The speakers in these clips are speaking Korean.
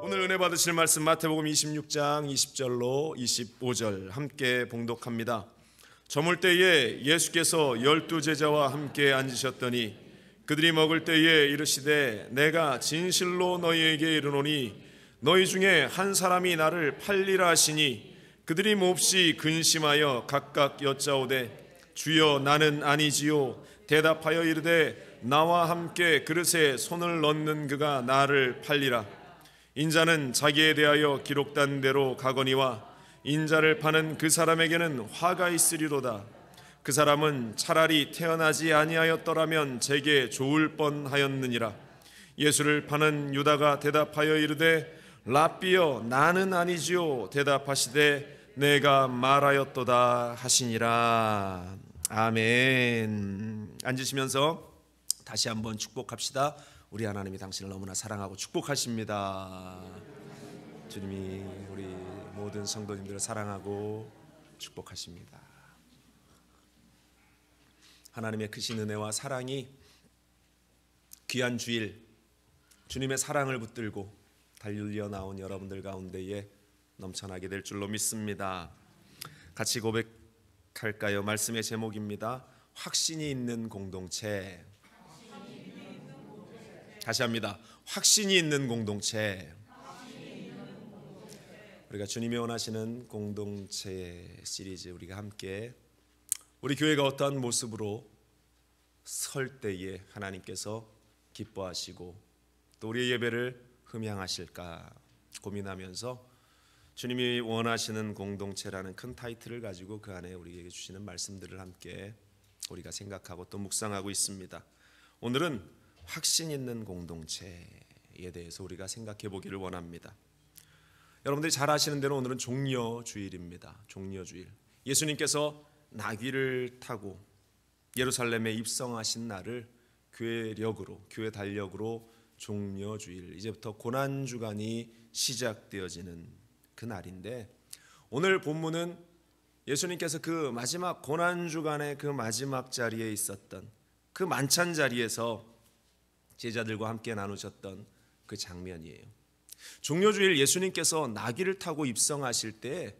오늘 은혜 받으실 말씀 마태복음 26장 20절로 25절 함께 봉독합니다. 저물 때에 예수께서 12제자와 함께 앉으셨더니 그들이 먹을 때에 이르시되 내가 진실로 너희에게 이르노니 너희 중에 한 사람이 나를 팔리라 하시니 그들이 몹시 근심하여 각각 여짜오되 주여 나는 아니지요. 대답하여 이르되 나와 함께 그릇에 손을 넣는 그가 나를 팔리라. 인자는 자기에 대하여 기록된 대로 가거니와 인자를 파는 그 사람에게는 화가 있으리로다. 그 사람은 차라리 태어나지 아니하였더라면 제게 좋을 뻔하였느니라. 예수를 파는 유다가 대답하여 이르되 랍비여 나는 아니지요. 대답하시되 내가 말하였도다 하시니라. 아멘. 앉으시면서 다시 한번 축복합시다. 우리 하나님이 당신을 너무나 사랑하고 축복하십니다. 주님이 우리 모든 성도님들을 사랑하고 축복하십니다. 하나님의 크신 은혜와 사랑이 귀한 주일 주님의 사랑을 붙들고 달려 나온 여러분들 가운데에 넘쳐나게 될 줄로 믿습니다. 같이 고백할까요? 말씀의 제목입니다. 확신이 있는 공동체. 다시 합니다. 확신이 있는 공동체. 우리가 주님이 원하시는 공동체 시리즈 우리가 함께 우리 교회가 어떠한 모습으로 설 때에 하나님께서 기뻐하시고 또 우리의 예배를 흠양하실까 고민하면서 주님이 원하시는 공동체라는 큰 타이틀을 가지고 그 안에 우리에게 주시는 말씀들을 함께 우리가 생각하고 또 묵상하고 있습니다. 오늘은 확신 있는 공동체에 대해서 우리가 생각해 보기를 원합니다. 여러분들이 잘 아시는 대로 오늘은 종려주일입니다. 종려주일. 예수님께서 나귀를 타고 예루살렘에 입성하신 날을 교회 달력으로 종려주일, 이제부터 고난주간이 시작되어지는 그 날인데, 오늘 본문은 예수님께서 그 마지막 고난주간의 그 마지막 자리에 있었던 그 만찬 자리에서 제자들과 함께 나누셨던 그 장면이에요. 종려주일 예수님께서 나귀를 타고 입성하실 때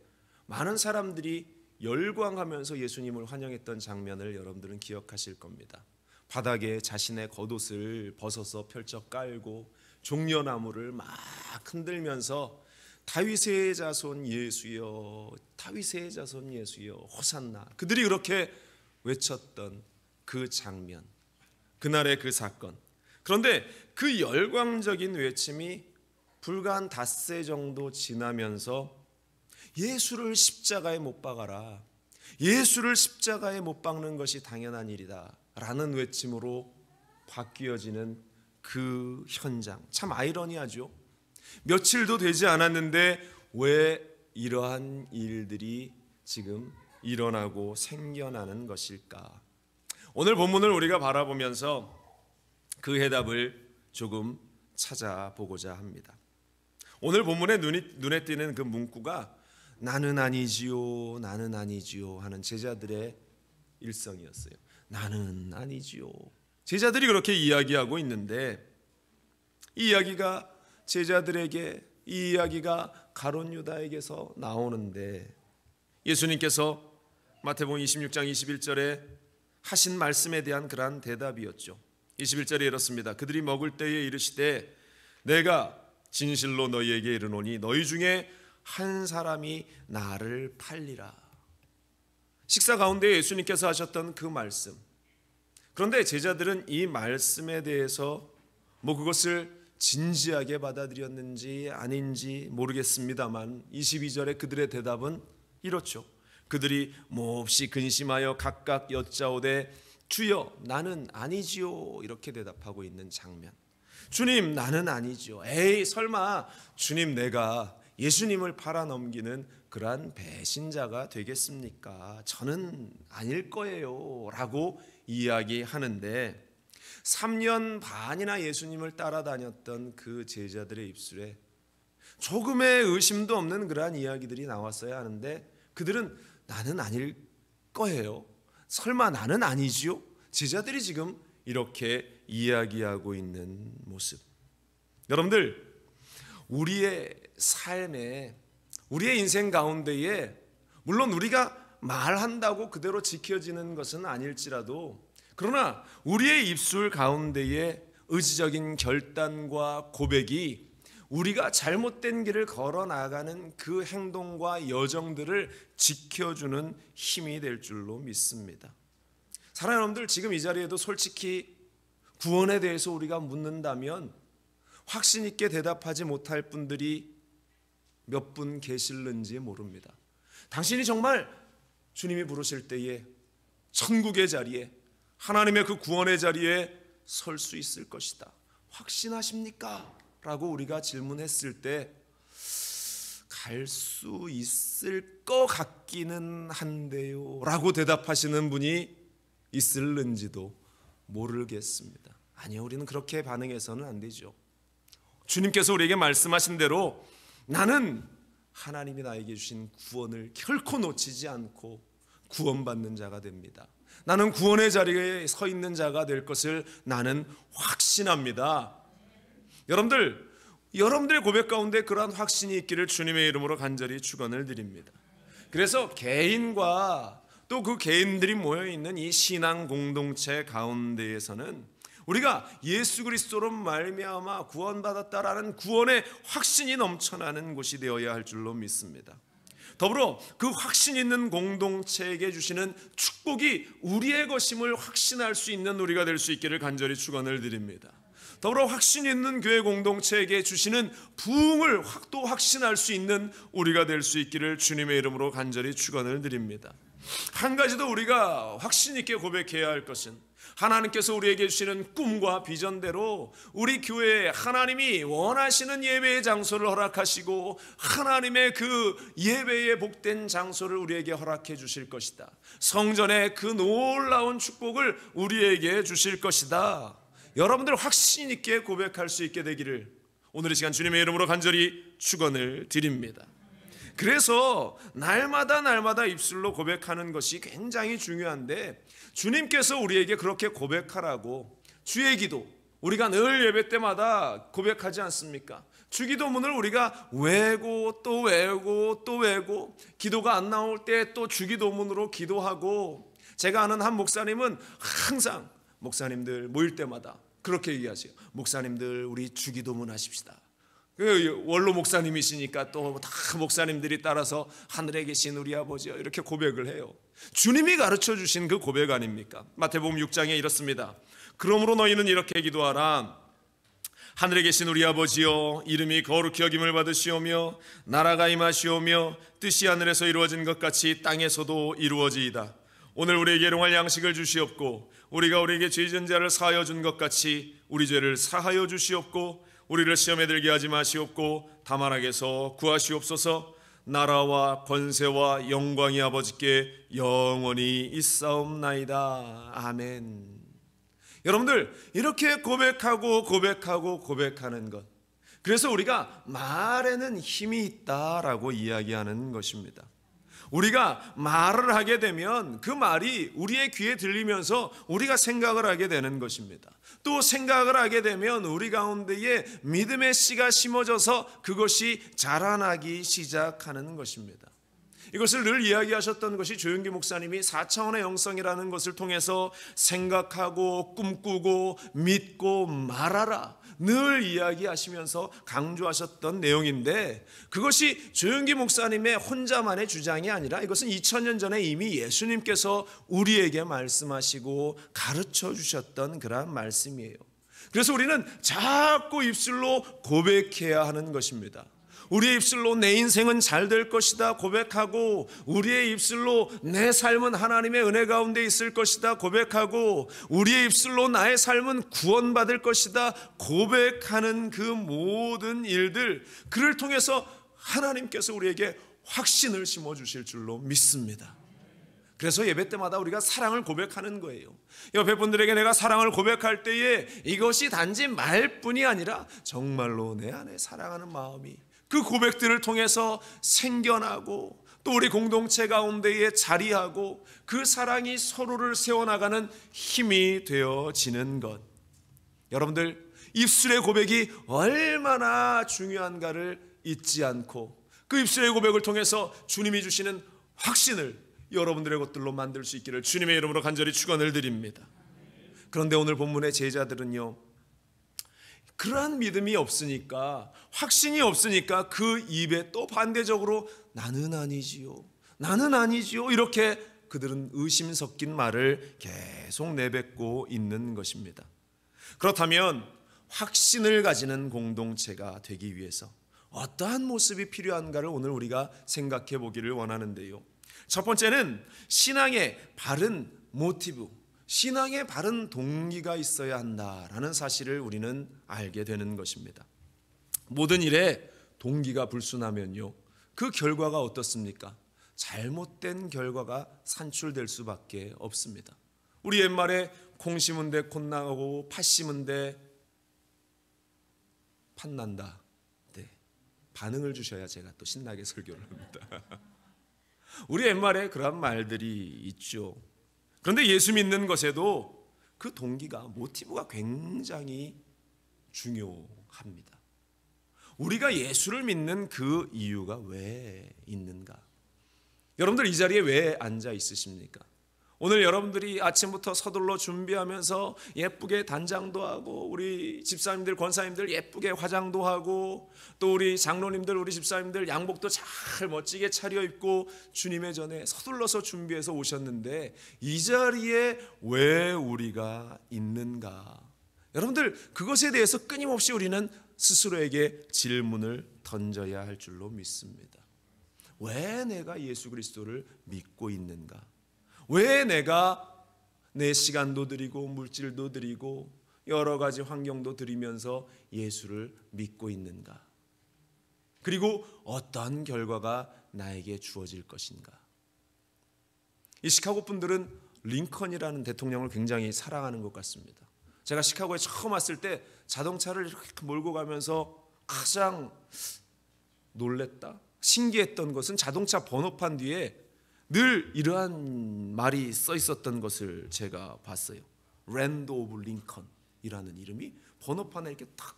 많은 사람들이 열광하면서 예수님을 환영했던 장면을 여러분들은 기억하실 겁니다. 바닥에 자신의 겉옷을 벗어서 펼쳐 깔고 종려나무를 막 흔들면서 다윗의 자손 예수여, 다윗의 자손 예수여, 호산나, 그들이 그렇게 외쳤던 그 장면, 그날의 그 사건. 그런데 그 열광적인 외침이 불과 한 닷새 정도 지나면서 예수를 십자가에 못 박아라, 예수를 십자가에 못 박는 것이 당연한 일이다 라는 외침으로 바뀌어지는 그 현장, 참 아이러니하죠. 며칠도 되지 않았는데 왜 이러한 일들이 지금 일어나고 생겨나는 것일까? 오늘 본문을 우리가 바라보면서 그 해답을 조금 찾아보고자 합니다. 오늘 본문에 눈에 띄는 그 문구가 나는 아니지요, 나는 아니지요 하는 제자들의 일성이었어요. 나는 아니지요. 제자들이 그렇게 이야기하고 있는데, 이 이야기가 제자들에게, 이 이야기가 가룟 유다에게서 나오는데, 예수님께서 마태복음 26장 21절에 하신 말씀에 대한 그러한 대답이었죠. 21절에 이렇습니다. 그들이 먹을 때에 이르시되 내가 진실로 너희에게 이르노니 너희 중에 한 사람이 나를 팔리라. 식사 가운데 예수님께서 하셨던 그 말씀. 그런데 제자들은 이 말씀에 대해서 그것을 진지하게 받아들였는지 아닌지 모르겠습니다만 22절에 그들의 대답은 이렇죠. 그들이 몹시 근심하여 각각 여짜오되 주여 나는 아니지요, 이렇게 대답하고 있는 장면. 주님 나는 아니지요. 에이 설마 주님 내가 예수님을 팔아넘기는 그러한 배신자가 되겠습니까? 저는 아닐 거예요 라고 이야기하는데, 3년 반이나 예수님을 따라다녔던 그 제자들의 입술에 조금의 의심도 없는 그러한 이야기들이 나왔어야 하는데, 그들은 나는 아닐 거예요, 설마 나는 아니지요? 제자들이 지금 이렇게 이야기하고 있는 모습. 여러분들, 우리의 삶에, 우리의 인생 가운데에 물론 우리가 말한다고 그대로 지켜지는 것은 아닐지라도, 그러나 우리의 입술 가운데에 의지적인 결단과 고백이 우리가 잘못된 길을 걸어 나가는 그 행동과 여정들을 지켜주는 힘이 될 줄로 믿습니다. 사랑하는 여러분들, 지금 이 자리에도 솔직히 구원에 대해서 우리가 묻는다면 확신 있게 대답하지 못할 분들이 몇 분 계실는지 모릅니다. 당신이 정말 주님이 부르실 때에 천국의 자리에, 하나님의 그 구원의 자리에 설 수 있을 것이다, 확신하십니까? 라고 우리가 질문했을 때 갈 수 있을 것 같기는 한데요 라고 대답하시는 분이 있을는지도 모르겠습니다. 아니요, 우리는 그렇게 반응해서는 안 되죠. 주님께서 우리에게 말씀하신 대로 나는 하나님이 나에게 주신 구원을 결코 놓치지 않고 구원받는 자가 됩니다. 나는 구원의 자리에 서 있는 자가 될 것을 나는 확신합니다. 여러분들의 고백 가운데 그러한 확신이 있기를 주님의 이름으로 간절히 축원을 드립니다. 그래서 개인과 또 그 개인들이 모여있는 이 신앙 공동체 가운데에서는 우리가 예수 그리스도로 말미암아 구원받았다라는 구원의 확신이 넘쳐나는 곳이 되어야 할 줄로 믿습니다. 더불어 그 확신 있는 공동체에게 주시는 축복이 우리의 것임을 확신할 수 있는 우리가 될 수 있기를 간절히 축원을 드립니다. 더불어 확신 있는 교회 공동체에게 주시는 부흥을 또 확신할 수 있는 우리가 될 수 있기를 주님의 이름으로 간절히 축원을 드립니다. 한 가지 더 우리가 확신 있게 고백해야 할 것은 하나님께서 우리에게 주시는 꿈과 비전대로 우리 교회에 하나님이 원하시는 예배의 장소를 허락하시고 하나님의 그 예배의 복된 장소를 우리에게 허락해 주실 것이다. 성전의 그 놀라운 축복을 우리에게 주실 것이다. 여러분들 확신 있게 고백할 수 있게 되기를 오늘 이 시간 주님의 이름으로 간절히 축원을 드립니다. 그래서 날마다 입술로 고백하는 것이 굉장히 중요한데, 주님께서 우리에게 그렇게 고백하라고 주의 기도, 우리가 늘 예배 때마다 고백하지 않습니까? 주기도문을 우리가 외고 또 외고 또 외고, 기도가 안 나올 때 또 주기도문으로 기도하고, 제가 아는 한 목사님은 항상 목사님들 모일 때마다 그렇게 얘기하세요. 목사님들 우리 주기도문 하십시다. 원로 목사님이시니까 또 다 목사님들이 따라서 하늘에 계신 우리 아버지여 이렇게 고백을 해요. 주님이 가르쳐 주신 그 고백 아닙니까? 마태복음 6장에 이렇습니다. 그러므로 너희는 이렇게 기도하라. 하늘에 계신 우리 아버지여, 이름이 거룩히 여김을 받으시오며 나라가 임하시오며 뜻이 하늘에서 이루어진 것 같이 땅에서도 이루어지이다. 오늘 우리에게 일용할 양식을 주시옵고 우리가 우리에게 죄 지은 자를 사하여 준 것 같이 우리 죄를 사하여 주시옵고 우리를 시험에 들게 하지 마시옵고 다만 악에서 구하시옵소서. 나라와 권세와 영광이 아버지께 영원히 있사옵나이다. 아멘. 여러분들, 이렇게 고백하는 것, 그래서 우리가 말에는 힘이 있다라고 이야기하는 것입니다. 우리가 말을 하게 되면 그 말이 우리의 귀에 들리면서 우리가 생각을 하게 되는 것입니다. 또 생각을 하게 되면 우리 가운데에 믿음의 씨가 심어져서 그것이 자라나기 시작하는 것입니다. 이것을 늘 이야기하셨던 것이 조윤기 목사님이 4차원의 영성이라는 것을 통해서 생각하고 꿈꾸고 믿고 말하라 늘 이야기하시면서 강조하셨던 내용인데, 그것이 조윤기 목사님의 혼자만의 주장이 아니라 이것은 2000년 전에 이미 예수님께서 우리에게 말씀하시고 가르쳐 주셨던 그러한 말씀이에요. 그래서 우리는 자꾸 입술로 고백해야 하는 것입니다. 우리의 입술로 내 인생은 잘 될 것이다 고백하고, 우리의 입술로 내 삶은 하나님의 은혜 가운데 있을 것이다 고백하고, 우리의 입술로 나의 삶은 구원받을 것이다 고백하는 그 모든 일들, 그를 통해서 하나님께서 우리에게 확신을 심어주실 줄로 믿습니다. 그래서 예배 때마다 우리가 사랑을 고백하는 거예요. 옆에 분들에게 내가 사랑을 고백할 때에 이것이 단지 말뿐이 아니라 정말로 내 안에 사랑하는 마음이 그 고백들을 통해서 생겨나고, 또 우리 공동체 가운데에 자리하고 그 사랑이 서로를 세워나가는 힘이 되어지는 것. 여러분들, 입술의 고백이 얼마나 중요한가를 잊지 않고 그 입술의 고백을 통해서 주님이 주시는 확신을 여러분들의 것들로 만들 수 있기를 주님의 이름으로 간절히 축원을 드립니다. 그런데 오늘 본문의 제자들은요, 그러한 믿음이 없으니까, 확신이 없으니까 그 입에 또 반대적으로 나는 아니지요, 나는 아니지요, 이렇게 그들은 의심 섞인 말을 계속 내뱉고 있는 것입니다. 그렇다면 확신을 가지는 공동체가 되기 위해서 어떠한 모습이 필요한가를 오늘 우리가 생각해 보기를 원하는데요. 첫 번째는 신앙의 바른 모티브, 신앙의 바른 동기가 있어야 한다라는 사실을 우리는 알게 되는 것입니다. 모든 일에 동기가 불순하면요, 그 결과가 어떻습니까? 잘못된 결과가 산출될 수밖에 없습니다. 우리 옛말에 콩 심은 데 콩 나고 팥 심은 데 팥 난다. 네, 반응을 주셔야 제가 또 신나게 설교를 합니다. 우리 옛말에 그런 말들이 있죠. 그런데 예수 믿는 것에도 그 동기가, 모티브가 굉장히 중요합니다. 우리가 예수를 믿는 그 이유가 왜 있는가? 여러분들 이 자리에 왜 앉아 있으십니까? 오늘 여러분들이 아침부터 서둘러 준비하면서 예쁘게 단장도 하고, 우리 집사님들, 권사님들 예쁘게 화장도 하고, 또 우리 장로님들, 우리 집사님들 양복도 잘 멋지게 차려입고 주님의 전에 서둘러서 준비해서 오셨는데 이 자리에 왜 우리가 있는가? 여러분들, 그것에 대해서 끊임없이 우리는 스스로에게 질문을 던져야 할 줄로 믿습니다. 왜 내가 예수 그리스도를 믿고 있는가? 왜 내가 내 시간도 드리고 물질도 드리고 여러 가지 환경도 드리면서 예수를 믿고 있는가? 그리고 어떤 결과가 나에게 주어질 것인가? 이 시카고 분들은 링컨이라는 대통령을 굉장히 사랑하는 것 같습니다. 제가 시카고에 처음 왔을 때 자동차를 이렇게 몰고 가면서 가장 놀랬다, 신기했던 것은 자동차 번호판 뒤에 늘 이러한 말이 써 있었던 것을 제가 봤어요. 랜드 오브 링컨이라는 이름이 번호판에 이렇게 탁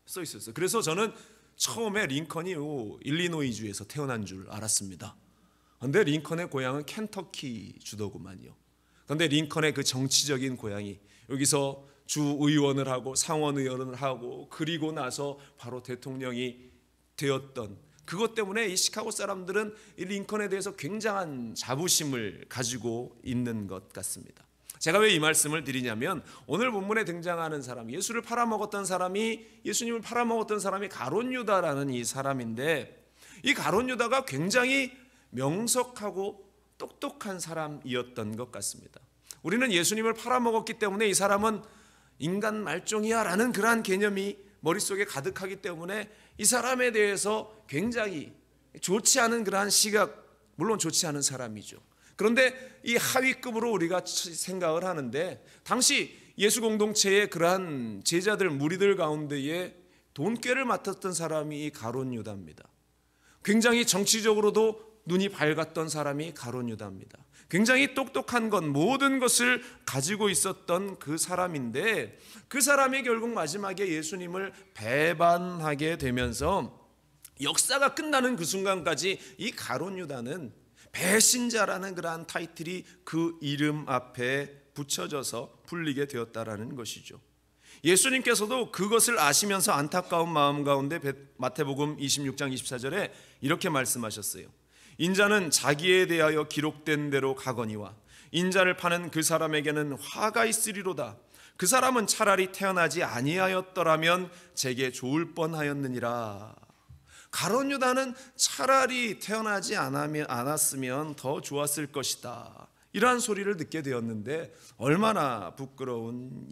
써 있었어요. 그래서 저는 처음에 링컨이 일리노이주에서 태어난 줄 알았습니다. 그런데 링컨의 고향은 켄터키 주더구만요. 그런데 링컨의 그 정치적인 고향이 여기서 주의원을 하고 상원의원을 하고, 그리고 나서 바로 대통령이 되었던, 그것 때문에 이 시카고 사람들은 이 링컨에 대해서 굉장한 자부심을 가지고 있는 것 같습니다. 제가 왜 이 말씀을 드리냐면, 오늘 본문에 등장하는 사람, 예수님을 팔아먹었던 사람이 가룟 유다라는 이 사람인데, 이 가룟 유다가 굉장히 명석하고 똑똑한 사람이었던 것 같습니다. 우리는 예수님을 팔아먹었기 때문에 이 사람은 인간 말종이야 라는 그러한 개념이 머릿속에 가득하기 때문에 이 사람에 대해서 굉장히 좋지 않은 그러한 시각, 물론 좋지 않은 사람이죠. 그런데 이 하위급으로 우리가 생각을 하는데, 당시 예수 공동체의 그러한 제자들, 무리들 가운데에 돈꾀를 맡았던 사람이 이 가룟 유다입니다. 굉장히 정치적으로도 눈이 밝았던 사람이 가룟 유다입니다. 굉장히 똑똑한 것, 모든 것을 가지고 있었던 그 사람인데, 그 사람이 결국 마지막에 예수님을 배반하게 되면서 역사가 끝나는 그 순간까지 이 가룟 유다는 배신자라는 그러한 타이틀이 그 이름 앞에 붙여져서 불리게 되었다라는 것이죠. 예수님께서도 그것을 아시면서 안타까운 마음 가운데 마태복음 26장 24절에 이렇게 말씀하셨어요. 인자는 자기에 대하여 기록된 대로 가거니와 인자를 파는 그 사람에게는 화가 있으리로다. 그 사람은 차라리 태어나지 아니하였더라면 제게 좋을 뻔하였느니라. 가룟 유다는 차라리 태어나지 않았으면 더 좋았을 것이다, 이러한 소리를 듣게 되었는데, 얼마나 부끄러운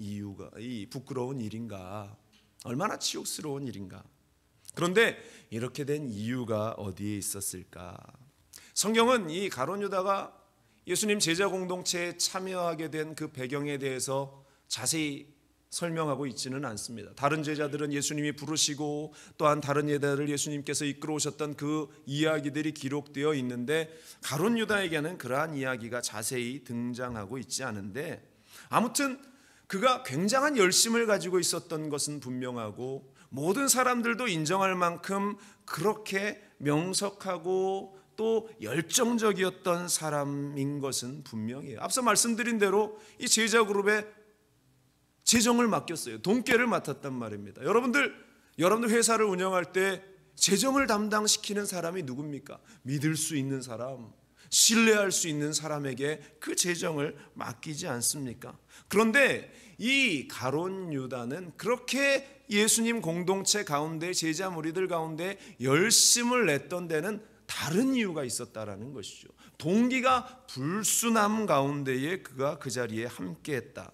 일인가, 얼마나 치욕스러운 일인가. 그런데 이렇게 된 이유가 어디에 있었을까? 성경은 이 가룟 유다가 예수님 제자 공동체에 참여하게 된 그 배경에 대해서 자세히 설명하고 있지는 않습니다. 다른 제자들은 예수님이 부르시고 또한 다른 제자들을 예수님께서 이끌어 오셨던 그 이야기들이 기록되어 있는데, 가룟 유다에게는 그러한 이야기가 자세히 등장하고 있지 않은데, 아무튼 그가 굉장한 열심을 가지고 있었던 것은 분명하고 모든 사람들도 인정할 만큼 그렇게 명석하고 또 열정적이었던 사람인 것은 분명해요. 앞서 말씀드린 대로 이 제자 그룹에 재정을 맡겼어요. 돈깨를 맡았단 말입니다. 여러분들 회사를 운영할 때 재정을 담당시키는 사람이 누굽니까? 믿을 수 있는 사람, 신뢰할 수 있는 사람에게 그 재정을 맡기지 않습니까? 그런데 이 가룟 유다는 그렇게 예수님 공동체 가운데, 제자 무리들 가운데 열심을 냈던 데는 다른 이유가 있었다라는 것이죠. 동기가 불순함 가운데에 그가 그 자리에 함께했다.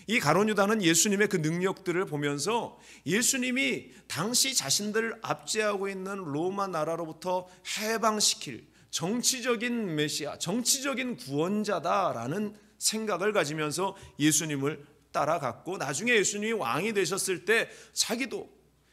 이 가룟 유다는 예수님의 그 능력들을 보면서 예수님이 당시 자신들을 압제하고 있는 로마 나라로부터 해방시킬 정치적인 메시아, 정치적인 구원자다라는 생각을 가지면서 예수님을 따라갔고, 나중에 예수님이 왕이 되셨을 때 자기도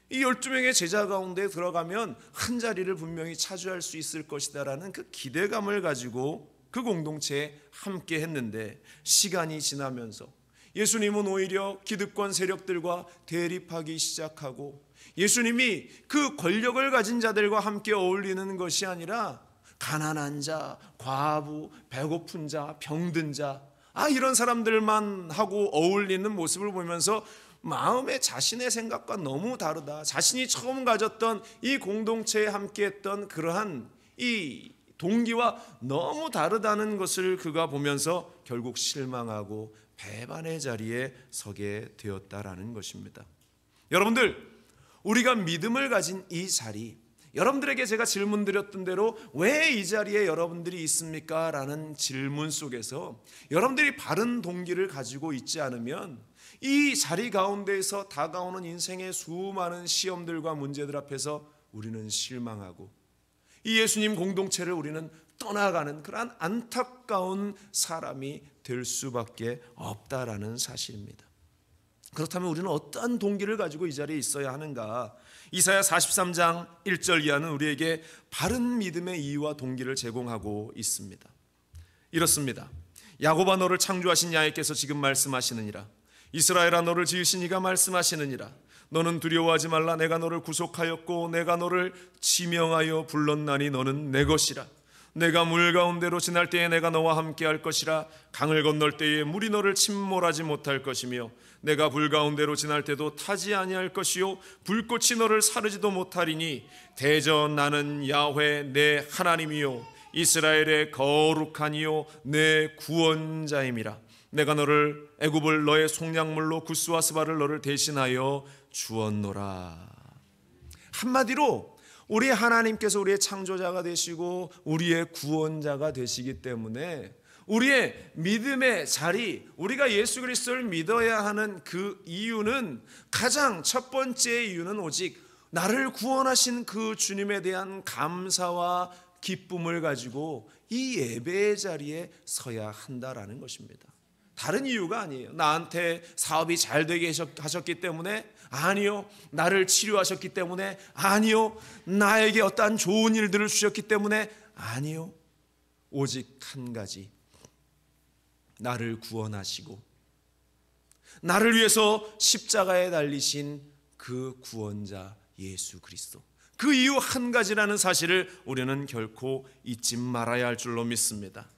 이 12명의 제자 가운데 들어가면 한 자리를 분명히 차지할 수 있을 것이다라는 그 기대감을 가지고 그 공동체에 함께 했는데, 시간이 지나면서 예수님은 오히려 기득권 세력들과 대립하기 시작하고, 예수님이 그 권력을 가진 자들과 함께 어울리는 것이 아니라 가난한 자, 과부, 배고픈 자, 병든 자, 이런 사람들만 하고 어울리는 모습을 보면서 마음에 자신의 생각과 너무 다르다, 자신이 처음 가졌던 이 공동체에 함께했던 그러한 이 동기와 너무 다르다는 것을 그가 보면서 결국 실망하고 배반의 자리에 서게 되었다라는 것입니다. 여러분들, 우리가 믿음을 가진 이 자리, 여러분들에게 제가 질문 드렸던 대로 왜 이 자리에 여러분들이 있습니까? 라는 질문 속에서 여러분들이 바른 동기를 가지고 있지 않으면 이 자리 가운데에서 다가오는 인생의 수많은 시험들과 문제들 앞에서 우리는 실망하고 이 예수님 공동체를 우리는 떠나가는 그러한 안타까운 사람이 될 수밖에 없다라는 사실입니다. 그렇다면 우리는 어떠한 동기를 가지고 이 자리에 있어야 하는가? 이사야 43장 1절 이하는 우리에게 바른 믿음의 이유와 동기를 제공하고 있습니다. 이렇습니다. 야곱아, 너를 창조하신 야훼께서 지금 말씀하시느니라. 이스라엘아, 너를 지으신 이가 말씀하시느니라. 너는 두려워하지 말라. 내가 너를 구속하였고 내가 너를 지명하여 불렀나니 너는 내 것이라. 내가 물 가운데로 지날 때에 내가 너와 함께 할 것이라. 강을 건널 때에 물이 너를 침몰하지 못할 것이며 내가 불 가운데로 지날 때도 타지 아니할 것이요 불꽃이 너를 사르지도 못하리니 대전 나는 야훼 내 하나님이요 이스라엘의 거룩한 이요 내 구원자임이라. 내가 너를 애굽을 너의 속량물로 구스와 스바를 너를 대신하여 주었노라. 한마디로 우리 하나님께서 우리의 창조자가 되시고 우리의 구원자가 되시기 때문에 우리의 믿음의 자리, 우리가 예수 그리스도를 믿어야 하는 그 이유는, 가장 첫 번째 이유는 오직 나를 구원하신 그 주님에 대한 감사와 기쁨을 가지고 이 예배의 자리에 서야 한다라는 것입니다. 다른 이유가 아니에요. 나한테 사업이 잘 되게 하셨기 때문에, 아니요. 나를 치료하셨기 때문에, 아니요. 나에게 어떠한 좋은 일들을 주셨기 때문에, 아니요. 오직 한 가지, 나를 구원하시고 나를 위해서 십자가에 달리신 그 구원자 예수 그리스도, 그 이유 한 가지라는 사실을 우리는 결코 잊지 말아야 할 줄로 믿습니다.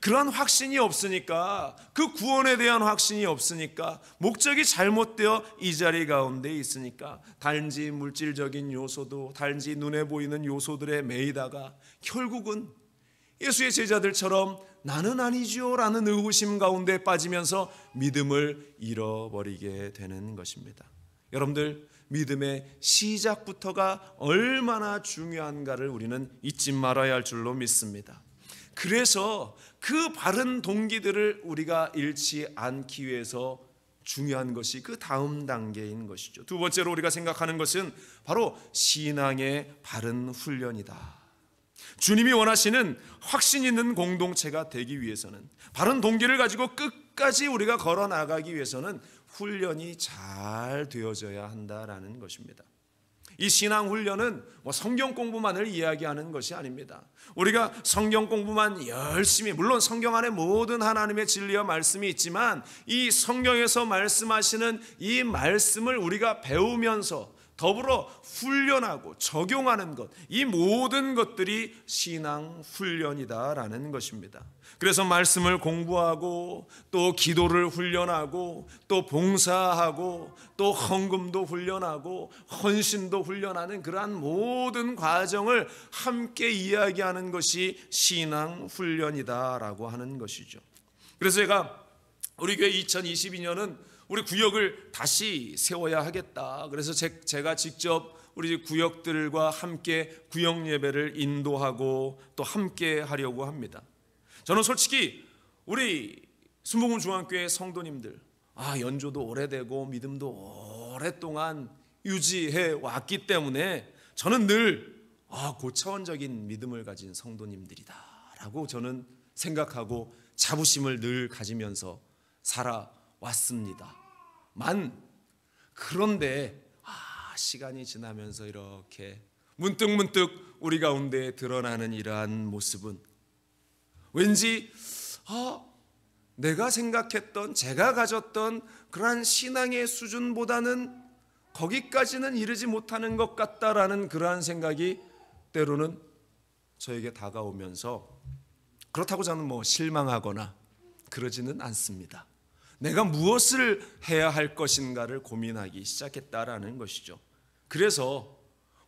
그러한 확신이 없으니까, 그 구원에 대한 확신이 없으니까, 목적이 잘못되어 이 자리 가운데 있으니까 단지 물질적인 요소도, 단지 눈에 보이는 요소들에 매이다가 결국은 예수의 제자들처럼 나는 아니지요 라는 의구심 가운데 빠지면서 믿음을 잃어버리게 되는 것입니다. 여러분들, 믿음의 시작부터가 얼마나 중요한가를 우리는 잊지 말아야 할 줄로 믿습니다. 그래서 그 바른 동기들을 우리가 잃지 않기 위해서 중요한 것이 그 다음 단계인 것이죠. 두 번째로 우리가 생각하는 것은 바로 신앙의 바른 훈련이다. 주님이 원하시는 확신 있는 공동체가 되기 위해서는, 바른 동기를 가지고 끝까지 우리가 걸어 나가기 위해서는 훈련이 잘 되어져야 한다라는 것입니다. 이 신앙 훈련은 성경 공부만을 이야기하는 것이 아닙니다. 우리가 성경 공부만 열심히, 물론 성경 안에 모든 하나님의 진리와 말씀이 있지만 이 성경에서 말씀하시는 이 말씀을 우리가 배우면서 더불어 훈련하고 적용하는 것, 이 모든 것들이 신앙 훈련이다라는 것입니다. 그래서 말씀을 공부하고 또 기도를 훈련하고 또 봉사하고 또 헌금도 훈련하고 헌신도 훈련하는 그러한 모든 과정을 함께 이야기하는 것이 신앙 훈련이다라고 하는 것이죠. 그래서 제가 우리 교회 2022년은 우리 구역을 다시 세워야 하겠다. 그래서 제가 직접 우리 구역들과 함께 구역 예배를 인도하고 또 함께 하려고 합니다. 저는 솔직히 우리 순복음 중앙교회 성도님들, 연조도 오래되고 믿음도 오랫동안 유지해 왔기 때문에 저는 늘 고차원적인 믿음을 가진 성도님들이다라고 저는 생각하고 자부심을 늘 가지면서 살아왔습니다. 그런데 시간이 지나면서 이렇게 문득문득 우리 가운데 드러나는 이러한 모습은 왠지 내가 생각했던, 제가 가졌던 그러한 신앙의 수준보다는 거기까지는 이르지 못하는 것 같다라는 그러한 생각이 때로는 저에게 다가오면서, 그렇다고 저는 실망하거나 그러지는 않습니다. 내가 무엇을 해야 할 것인가를 고민하기 시작했다라는 것이죠. 그래서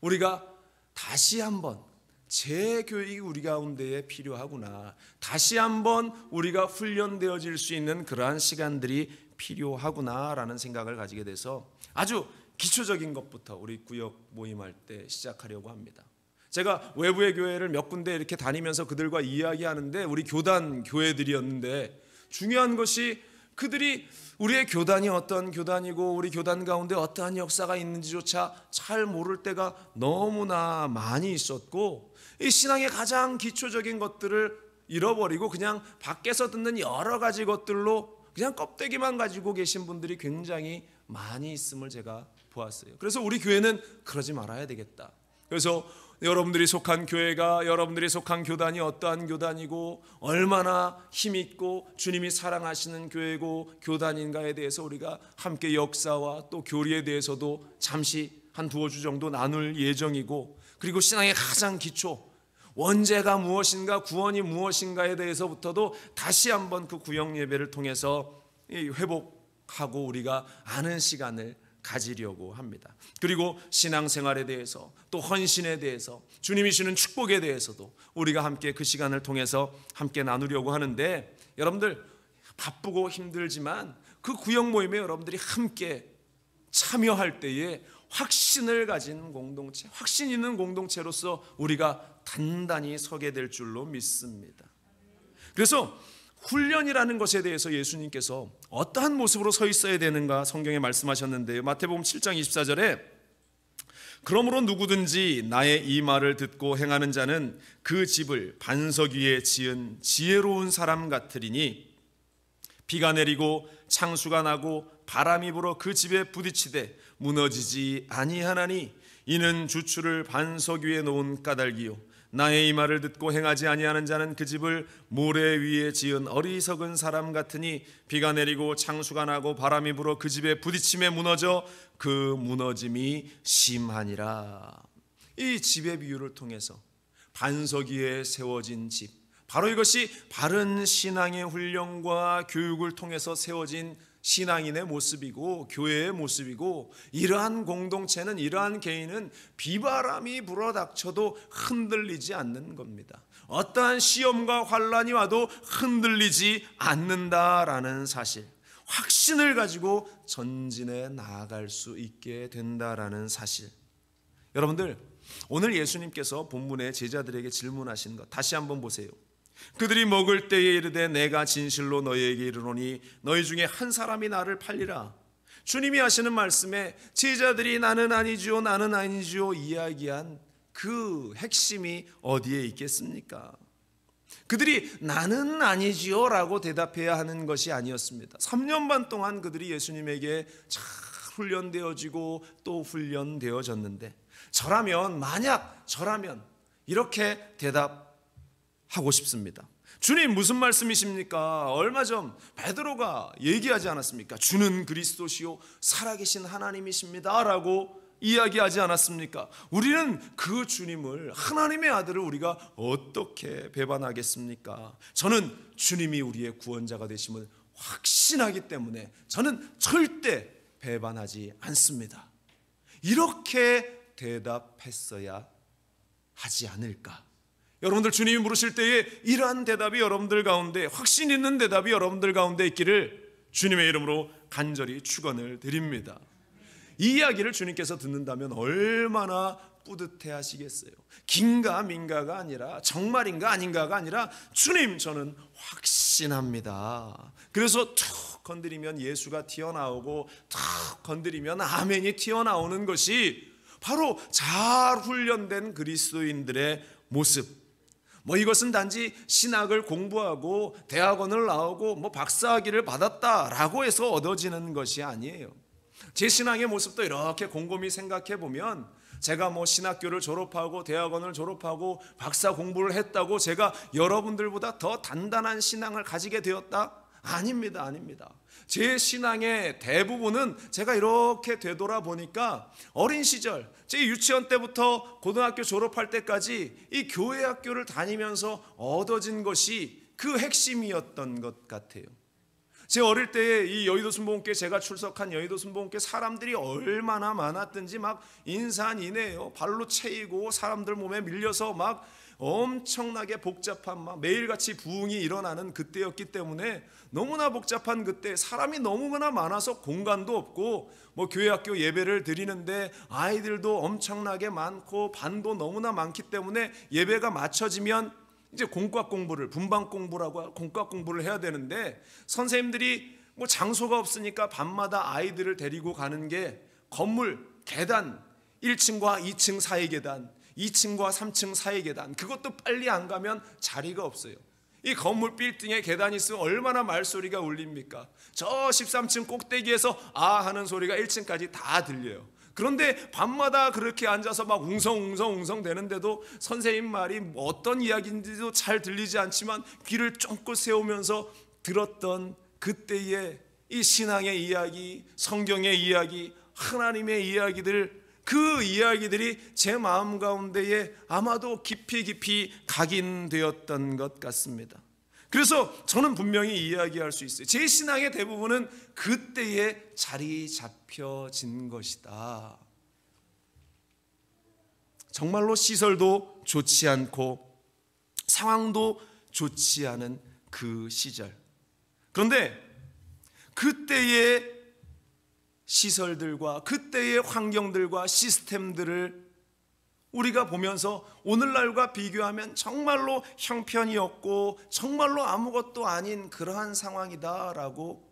우리가 다시 한번 재교육이 우리 가운데에 필요하구나, 다시 한번 우리가 훈련되어질 수 있는 그러한 시간들이 필요하구나라는 생각을 가지게 돼서 아주 기초적인 것부터 우리 구역 모임할 때 시작하려고 합니다. 제가 외부의 교회를 몇 군데 이렇게 다니면서 그들과 이야기하는데 우리 교단 교회들이었는데 중요한 것이 그들이 우리의 교단이 어떤 교단이고 우리 교단 가운데 어떠한 역사가 있는지조차 잘 모를 때가 너무나 많이 있었고, 이 신앙의 가장 기초적인 것들을 잃어버리고 그냥 밖에서 듣는 여러 가지 것들로 그냥 껍데기만 가지고 계신 분들이 굉장히 많이 있음을 제가 보았어요. 그래서 우리 교회는 그러지 말아야 되겠다. 그래서 여러분들이 속한 교회가, 여러분들이 속한 교단이 어떠한 교단이고 얼마나 힘있고 주님이 사랑하시는 교회고 교단인가에 대해서 우리가 함께 역사와 또 교리에 대해서도 잠시 한 두어 주 정도 나눌 예정이고, 그리고 신앙의 가장 기초, 원죄가 무엇인가, 구원이 무엇인가에 대해서부터도 다시 한번 그 구역 예배를 통해서 회복하고 우리가 아는 시간을 가지려고 합니다. 그리고 신앙생활에 대해서 또 헌신에 대해서 주님이 주는 축복에 대해서도 우리가 함께 그 시간을 통해서 함께 나누려고 하는데, 여러분들 바쁘고 힘들지만 그 구역 모임에 여러분들이 함께 참여할 때에 확신을 가진 공동체, 확신 있는 공동체로서 우리가 단단히 서게 될 줄로 믿습니다. 그래서 훈련이라는 것에 대해서 예수님께서 어떠한 모습으로 서 있어야 되는가 성경에 말씀하셨는데요. 마태복음 7장 24절에 그러므로 누구든지 나의 이 말을 듣고 행하는 자는 그 집을 반석 위에 지은 지혜로운 사람 같으리니 비가 내리고 창수가 나고 바람이 불어 그 집에 부딪히되 무너지지 아니하나니 이는 주추를 반석 위에 놓은 까닭이요 나의 이 말을 듣고 행하지 아니하는 자는 그 집을 모래 위에 지은 어리석은 사람 같으니 비가 내리고 창수가 나고 바람이 불어 그 집에 부딪힘에 무너져 그 무너짐이 심하니라. 이 집의 비유를 통해서 반석 위에 세워진 집, 바로 이것이 바른 신앙의 훈련과 교육을 통해서 세워진 신앙인의 모습이고 교회의 모습이고, 이러한 공동체는, 이러한 개인은 비바람이 불어닥쳐도 흔들리지 않는 겁니다. 어떠한 시험과 환란이 와도 흔들리지 않는다라는 사실, 확신을 가지고 전진해 나아갈 수 있게 된다라는 사실. 여러분들, 오늘 예수님께서 본문에 제자들에게 질문하신 것 다시 한번 보세요. 그들이 먹을 때에 이르되 내가 진실로 너희에게 이르노니 너희 중에 한 사람이 나를 팔리라. 주님이 하시는 말씀에 제자들이 나는 아니지요 나는 아니지요 이야기한 그 핵심이 어디에 있겠습니까? 그들이 나는 아니지요 라고 대답해야 하는 것이 아니었습니다. 3년 반 동안 그들이 예수님에게 잘 훈련되어지고 또 훈련되어졌는데 만약 저라면 이렇게 대답하고 싶습니다. 주님, 무슨 말씀이십니까? 얼마 전 베드로가 얘기하지 않았습니까? 주는 그리스도시요 살아계신 하나님이십니다 라고 이야기하지 않았습니까? 우리는 그 주님을, 하나님의 아들을 우리가 어떻게 배반하겠습니까? 저는 주님이 우리의 구원자가 되심을 확신하기 때문에 저는 절대 배반하지 않습니다. 이렇게 대답했어야 하지 않을까? 여러분들, 주님이 물으실 때에 이러한 대답이 여러분들 가운데, 확신 있는 대답이 여러분들 가운데 있기를 주님의 이름으로 간절히 축원을 드립니다. 이 이야기를 주님께서 듣는다면 얼마나 뿌듯해 하시겠어요. 긴가 민가가 아니라 정말인가 아닌가가 아니라 주님, 저는 확신합니다. 그래서 툭 건드리면 예수가 튀어나오고 툭 건드리면 아멘이 튀어나오는 것이 바로 잘 훈련된 그리스도인들의 모습. 이것은 단지 신학을 공부하고 대학원을 나오고 박사학위를 받았다라고 해서 얻어지는 것이 아니에요. 제 신앙의 모습도 이렇게 곰곰이 생각해 보면, 제가 신학교를 졸업하고 대학원을 졸업하고 박사 공부를 했다고 제가 여러분들보다 더 단단한 신앙을 가지게 되었다? 아닙니다. 제 신앙의 대부분은 제가 이렇게 되돌아보니까 어린 시절, 제 유치원 때부터 고등학교 졸업할 때까지 이 교회 학교를 다니면서 얻어진 것이 그 핵심이었던 것 같아요. 제 어릴 때에 이 여의도 순복음교회, 제가 출석한 여의도 순복음교회 사람들이 얼마나 많았든지 인산인해요. 발로 채이고 사람들 몸에 밀려서 엄청나게 복잡한 매일같이 부흥이 일어나는 그때였기 때문에, 너무나 복잡한 그때 사람이 너무나 많아서 공간도 없고 교회 학교 예배를 드리는데 아이들도 엄청나게 많고 반도 너무나 많기 때문에 예배가 맞춰지면 이제 공과 공부를, 분방 공부라고 공과 공부를 해야 되는데, 선생님들이 장소가 없으니까 밤마다 아이들을 데리고 가는 게 건물 계단, 1층과 2층 사이 계단, 2층과 3층 사이 계단, 그것도 빨리 안 가면 자리가 없어요. 이 건물 빌딩에 계단이 있으면 얼마나 말소리가 울립니까? 저 13층 꼭대기에서 아 하는 소리가 1층까지 다 들려요. 그런데 밤마다 그렇게 앉아서 웅성웅성 되는데도 선생님 말이 어떤 이야기인지도 잘 들리지 않지만 귀를 쫑긋 세우면서 들었던 그때의 이 신앙의 이야기, 성경의 이야기, 하나님의 이야기들, 그 이야기들이 제 마음 가운데에 아마도 깊이 각인되었던 것 같습니다. 그래서 저는 분명히 이야기할 수 있어요. 제 신앙의 대부분은 그때에 자리 잡혀진 것이다. 정말로 시설도 좋지 않고 상황도 좋지 않은 그 시절. 그런데 그때의 시설들과 그때의 환경들과 시스템들을 우리가 보면서 오늘날과 비교하면 정말로 형편이 없고 정말로 아무것도 아닌 그러한 상황이다라고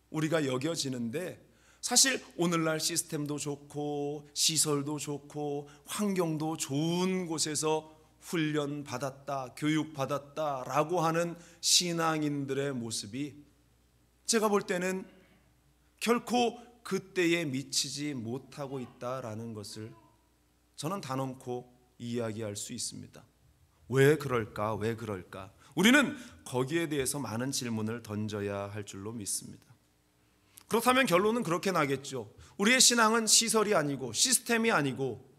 우리가 여겨지는데, 사실 오늘날 시스템도 좋고 시설도 좋고 환경도 좋은 곳에서 훈련받았다, 교육받았다라고 하는 신앙인들의 모습이 제가 볼 때는 결코 그때에 미치지 못하고 있다라는 것을 저는 단언코 이야기할 수 있습니다. 왜 그럴까? 우리는 거기에 대해서 많은 질문을 던져야 할 줄로 믿습니다. 그렇다면 결론은 그렇게 나겠죠. 우리의 신앙은 시설이 아니고 시스템이 아니고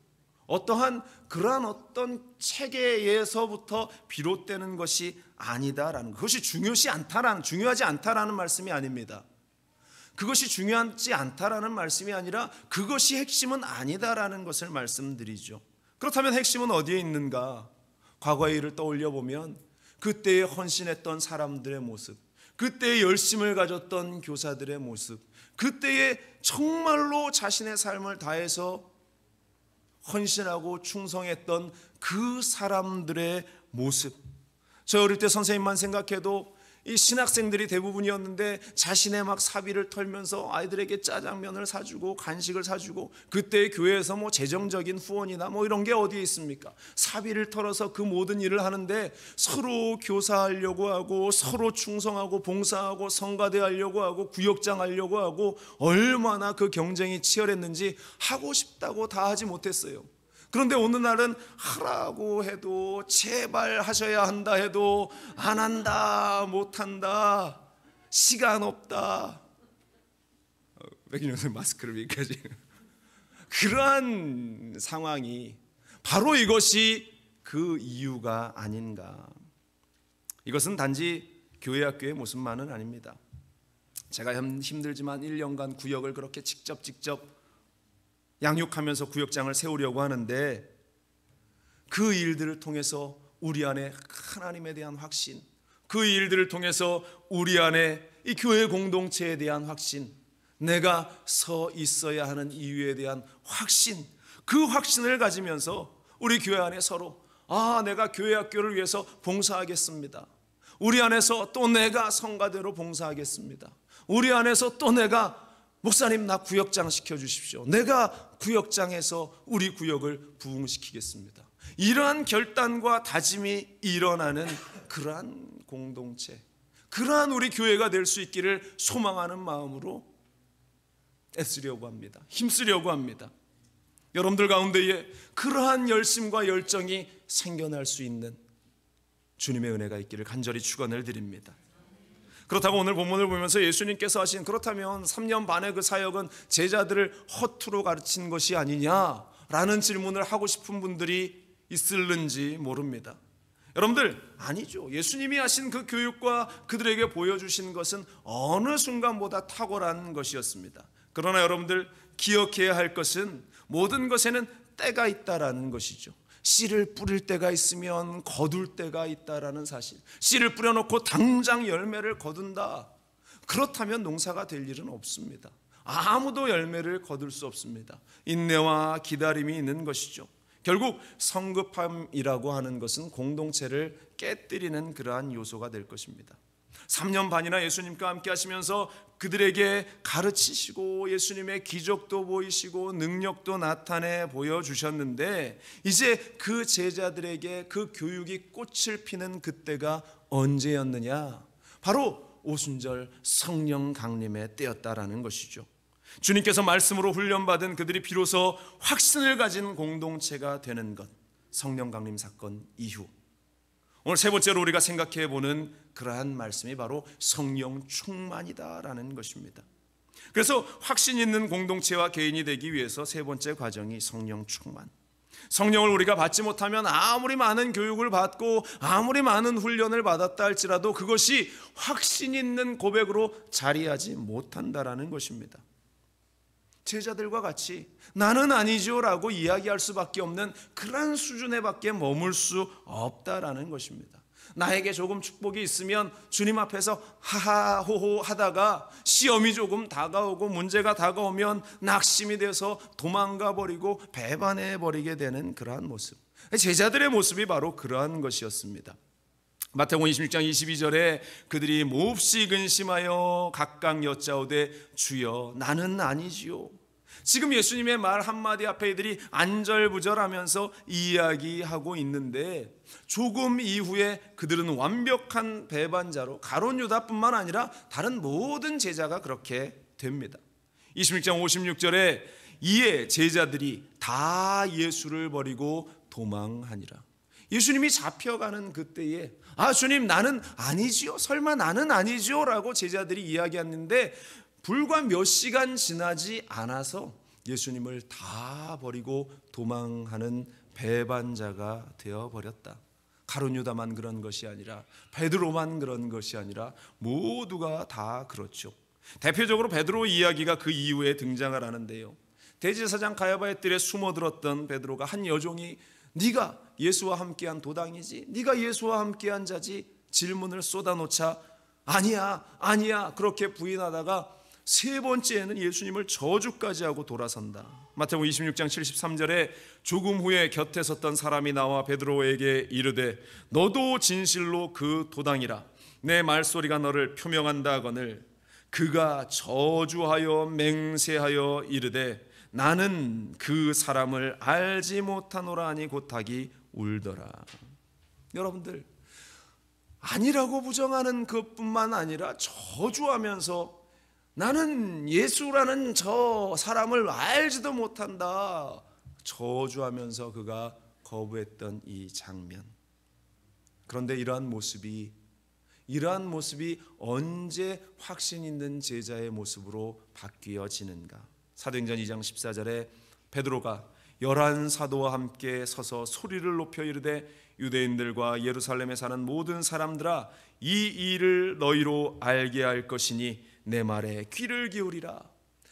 어떠한 그러한 어떤 체계에서부터 비롯되는 것이 아니다라는 것. 그것이 중요하지 않다라는 말씀이 아닙니다. 그것이 중요하지 않다라는 말씀이 아니라 그것이 핵심은 아니다라는 것을 말씀드리죠. 그렇다면 핵심은 어디에 있는가? 과거의 일을 떠올려 보면 그때에 헌신했던 사람들의 모습, 그때에 열심을 가졌던 교사들의 모습, 그때에 정말로 자신의 삶을 다해서 헌신하고 충성했던 그 사람들의 모습. 저 어릴 때 선생님만 생각해도 이 신학생들이 대부분이었는데 자신의 사비를 털면서 아이들에게 짜장면을 사주고 간식을 사주고, 그때 교회에서 재정적인 후원이나 이런 게 어디에 있습니까? 사비를 털어서 그 모든 일을 하는데 서로 교사하려고 하고 서로 충성하고 봉사하고 성가대 하려고 하고 구역장 하려고 하고 얼마나 그 경쟁이 치열했는지 하고 싶다고 다 하지 못했어요. 그런데 어느 날은 하라고 해도, 제발 하셔야 한다 해도 안 한다, 못 한다, 시간 없다. 백인영 선생님 마스크를 여기까지. 그러한 상황이 바로 이것이 그 이유가 아닌가. 이것은 단지 교회 학교의 모습만은 아닙니다. 제가 힘들지만 1년간 구역을 그렇게 직접 양육하면서 구역장을 세우려고 하는데, 그 일들을 통해서 우리 안에 하나님에 대한 확신, 그 일들을 통해서 우리 안에 이 교회 공동체에 대한 확신, 내가 서 있어야 하는 이유에 대한 확신, 그 확신을 가지면서 우리 교회 안에 서로 내가 교회 학교를 위해서 봉사하겠습니다. 우리 안에서 또 내가 성가대로 봉사하겠습니다. 우리 안에서 또 내가 목사님 나 구역장 시켜주십시오. 내가 구역장에서 우리 구역을 부흥시키겠습니다. 이러한 결단과 다짐이 일어나는 그러한 공동체, 그러한 우리 교회가 될 수 있기를 소망하는 마음으로 애쓰려고 합니다. 힘쓰려고 합니다. 여러분들 가운데에 그러한 열심과 열정이 생겨날 수 있는 주님의 은혜가 있기를 간절히 축원을 드립니다. 그렇다고 오늘 본문을 보면서 예수님께서 하신, 그렇다면 3년 반의 그 사역은 제자들을 허투루 가르친 것이 아니냐라는 질문을 하고 싶은 분들이 있을는지 모릅니다. 여러분들, 아니죠. 예수님이 하신 그 교육과 그들에게 보여주신 것은 어느 순간보다 탁월한 것이었습니다. 그러나 여러분들 기억해야 할 것은 모든 것에는 때가 있다라는 것이죠. 씨를 뿌릴 때가 있으면 거둘 때가 있다라는 사실. 씨를 뿌려놓고 당장 열매를 거둔다, 그렇다면 농사가 될 일은 없습니다. 아무도 열매를 거둘 수 없습니다. 인내와 기다림이 있는 것이죠. 결국 성급함이라고 하는 것은 공동체를 깨뜨리는 그러한 요소가 될 것입니다. 3년 반이나 예수님과 함께 하시면서 그들에게 가르치시고 예수님의 기적도 보이시고 능력도 나타내 보여주셨는데, 이제 그 제자들에게 그 교육이 꽃을 피는 그때가 언제였느냐? 바로 오순절 성령 강림의 때였다라는 것이죠. 주님께서 말씀으로 훈련받은 그들이 비로소 확신을 가진 공동체가 되는 것, 성령 강림 사건 이후. 오늘 세 번째로 우리가 생각해 보는 그러한 말씀이 바로 성령 충만이다라는 것입니다. 그래서 확신 있는 공동체와 개인이 되기 위해서 세 번째 과정이 성령 충만. 성령을 우리가 받지 못하면 아무리 많은 교육을 받고 아무리 많은 훈련을 받았다 할지라도 그것이 확신 있는 고백으로 자리하지 못한다라는 것입니다. 제자들과 같이 나는 아니죠 라고 이야기할 수밖에 없는 그런 수준에 밖에 머물 수 없다라는 것입니다. 나에게 조금 축복이 있으면 주님 앞에서 하하호호 하다가 시험이 조금 다가오고 문제가 다가오면 낙심이 돼서 도망가 버리고 배반해 버리게 되는 그러한 모습, 제자들의 모습이 바로 그러한 것이었습니다. 마태복음 26장 22절에 그들이 몹시 근심하여 각각 여짜오되 주여 나는 아니지요. 지금 예수님의 말 한마디 앞에 이들이 안절부절하면서 이야기하고 있는데, 조금 이후에 그들은 완벽한 배반자로 가룟 유다뿐만 아니라 다른 모든 제자가 그렇게 됩니다. 26장 56절에 이에 제자들이 다 예수를 버리고 도망하니라. 예수님이 잡혀가는 그때에 주님 나는 아니지요, 설마 나는 아니지요 라고 제자들이 이야기했는데, 불과 몇 시간 지나지 않아서 예수님을 다 버리고 도망하는 배반자가 되어버렸다. 가룟 유다만 그런 것이 아니라, 베드로만 그런 것이 아니라 모두가 다 그렇죠. 대표적으로 베드로 이야기가 그 이후에 등장을 하는데요, 대제사장 가야바의 뜰에 숨어들었던 베드로가 한 여종이 네가 예수와 함께한 도당이지, 네가 예수와 함께한 자지 질문을 쏟아놓자 아니야 그렇게 부인하다가 세 번째에는 예수님을 저주까지 하고 돌아선다. 마태복음 26장 73절에 조금 후에 곁에 섰던 사람이 나와 베드로에게 이르되 너도 진실로 그 도당이라, 내 말소리가 너를 표명한다 하거늘 그가 저주하여 맹세하여 이르되 나는 그 사람을 알지 못하노라 하니 곧하기 울더라. 여러분들, 아니라고 부정하는 것뿐만 아니라 저주하면서 나는 예수라는 저 사람을 알지도 못한다, 저주하면서 그가 거부했던 이 장면. 그런데 이러한 모습이 언제 확신 있는 제자의 모습으로 바뀌어지는가? 사도행전 2장 14절에 베드로가 11 사도와 함께 서서 소리를 높여 이르되 유대인들과 예루살렘에 사는 모든 사람들아, 이 일을 너희로 알게 할 것이니 내 말에 귀를 기울이라.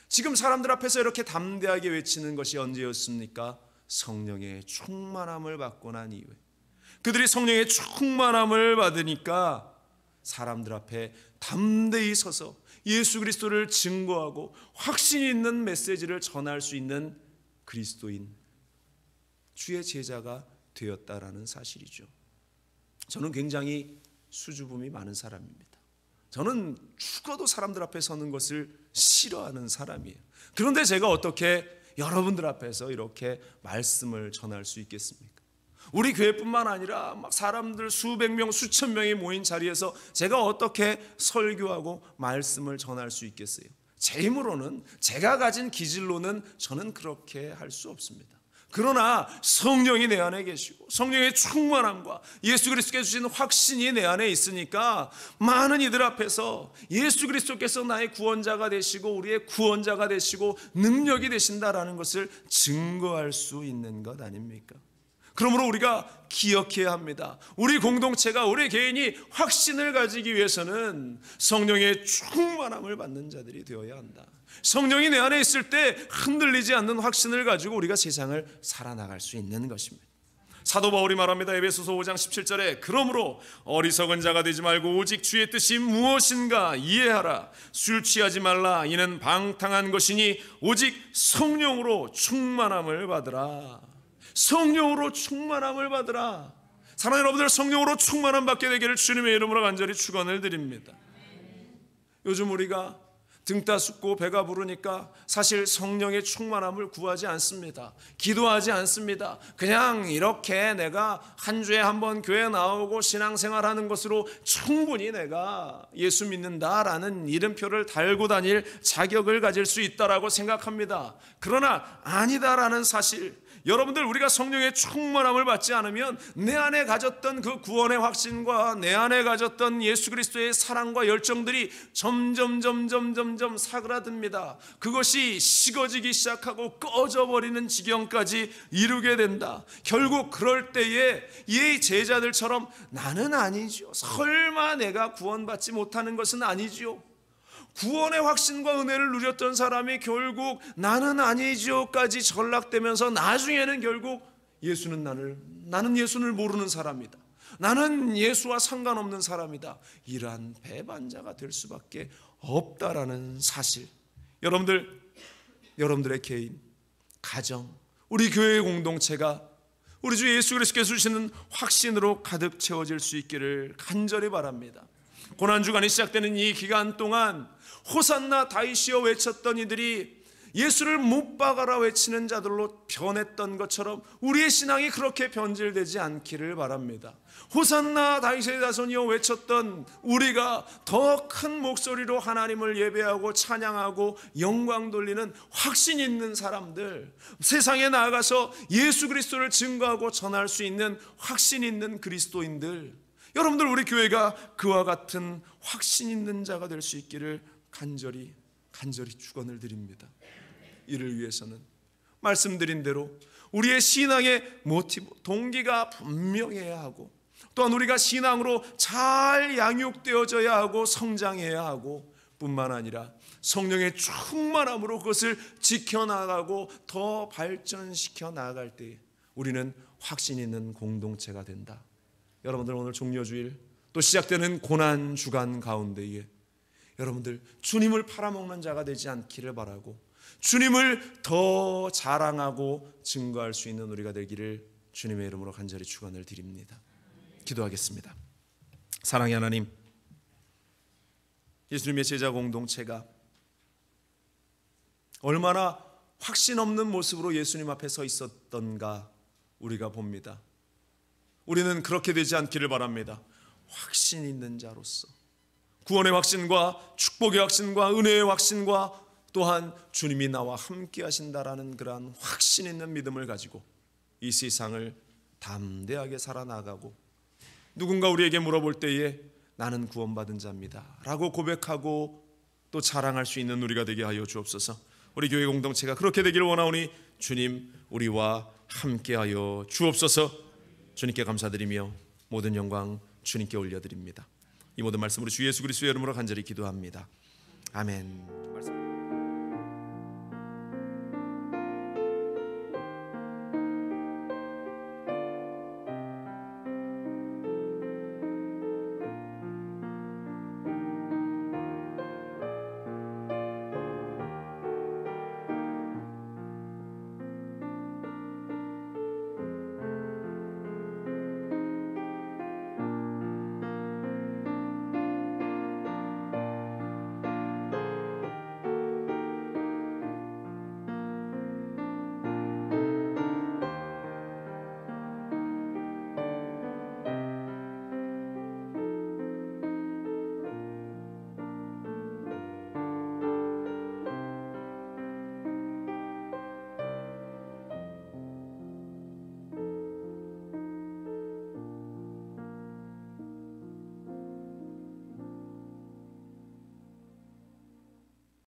지금 사람들 앞에서 이렇게 담대하게 외치는 것이 언제였습니까? 성령의 충만함을 받고 난 이후에. 그들이 성령의 충만함을 받으니까 사람들 앞에 담대히 서서 예수 그리스도를 증거하고 확신 있는 메시지를 전할 수 있는 그리스도인, 주의 제자가 되었다라는 사실이죠. 저는 굉장히 수줍음이 많은 사람입니다. 저는 죽어도 사람들 앞에 서는 것을 싫어하는 사람이에요. 그런데 제가 어떻게 여러분들 앞에서 이렇게 말씀을 전할 수 있겠습니까? 우리 교회뿐만 아니라 막 사람들 수백 명, 수천 명이 모인 자리에서 제가 어떻게 설교하고 말씀을 전할 수 있겠어요? 제 힘으로는, 제가 가진 기질로는 저는 그렇게 할 수 없습니다. 그러나 성령이 내 안에 계시고 성령의 충만함과 예수 그리스도께서 주신 확신이 내 안에 있으니까 많은 이들 앞에서 예수 그리스도께서 나의 구원자가 되시고 우리의 구원자가 되시고 능력이 되신다라는 것을 증거할 수 있는 것 아닙니까? 그러므로 우리가 기억해야 합니다. 우리 공동체가, 우리 개인이 확신을 가지기 위해서는 성령의 충만함을 받는 자들이 되어야 한다. 성령이 내 안에 있을 때 흔들리지 않는 확신을 가지고 우리가 세상을 살아나갈 수 있는 것입니다. 사도 바울이 말합니다. 에베소서 5장 17절에 그러므로 어리석은 자가 되지 말고 오직 주의 뜻이 무엇인가 이해하라. 술 취하지 말라. 이는 방탕한 것이니 오직 성령으로 충만함을 받으라. 성령으로 충만함을 받으라. 사랑하는 여러분들, 성령으로 충만함 받게 되기를 주님의 이름으로 간절히 축원을 드립니다. 요즘 우리가 등 따숩고 배가 부르니까 사실 성령의 충만함을 구하지 않습니다. 기도하지 않습니다. 그냥 이렇게 내가 한 주에 한 번 교회 나오고 신앙생활하는 것으로 충분히 내가 예수 믿는다라는 이름표를 달고 다닐 자격을 가질 수 있다라고 생각합니다. 그러나 아니다라는 사실, 여러분들, 우리가 성령의 충만함을 받지 않으면 내 안에 가졌던 그 구원의 확신과 내 안에 가졌던 예수 그리스도의 사랑과 열정들이 점점 사그라듭니다. 그것이 식어지기 시작하고 꺼져버리는 지경까지 이르게 된다. 결국 그럴 때에 이 제자들처럼 나는 아니죠, 설마 내가 구원받지 못하는 것은 아니죠, 구원의 확신과 은혜를 누렸던 사람이 결국 나는 아니죠까지 전락되면서 나중에는 결국 나는 예수를 모르는 사람이다, 나는 예수와 상관없는 사람이다, 이러한 배반자가 될 수밖에 없다라는 사실, 여러분들의 개인, 가정, 우리 교회의 공동체가 우리 주 예수 그리스도께서 주시는 확신으로 가득 채워질 수 있기를 간절히 바랍니다. 고난주간이 시작되는 이 기간 동안 호산나 다윗이여 외쳤던 이들이 예수를 못 박아라 외치는 자들로 변했던 것처럼 우리의 신앙이 그렇게 변질되지 않기를 바랍니다. 호산나 다윗의 자손이여 외쳤던 우리가 더 큰 목소리로 하나님을 예배하고 찬양하고 영광 돌리는 확신 있는 사람들, 세상에 나아가서 예수 그리스도를 증거하고 전할 수 있는 확신 있는 그리스도인들, 여러분들, 우리 교회가 그와 같은 확신 있는 자가 될 수 있기를 간절히 축원을 드립니다. 이를 위해서는 말씀드린 대로 우리의 신앙의 모티브, 동기가 분명해야 하고, 또한 우리가 신앙으로 잘 양육되어져야 하고 성장해야 하고, 뿐만 아니라 성령의 충만함으로 그것을 지켜나가고 더 발전시켜 나아갈 때 우리는 확신 있는 공동체가 된다. 여러분들, 오늘 종려주일 또 시작되는 고난 주간 가운데에 여러분들 주님을 팔아먹는 자가 되지 않기를 바라고, 주님을 더 자랑하고 증거할 수 있는 우리가 되기를 주님의 이름으로 간절히 축원을 드립니다. 기도하겠습니다. 사랑의 하나님, 예수님의 제자 공동체가 얼마나 확신 없는 모습으로 예수님 앞에 서 있었던가 우리가 봅니다. 우리는 그렇게 되지 않기를 바랍니다. 확신 있는 자로서 구원의 확신과 축복의 확신과 은혜의 확신과 또한 주님이 나와 함께 하신다라는 그러한 확신 있는 믿음을 가지고 이 세상을 담대하게 살아나가고, 누군가 우리에게 물어볼 때에 나는 구원받은 자입니다 라고 고백하고 또 자랑할 수 있는 우리가 되게 하여 주옵소서. 우리 교회 공동체가 그렇게 되기를 원하오니 주님 우리와 함께하여 주옵소서. 주님께 감사드리며 모든 영광 주님께 올려드립니다. 이 모든 말씀으로 주 예수 그리스도의 이름으로 간절히 기도합니다. 아멘.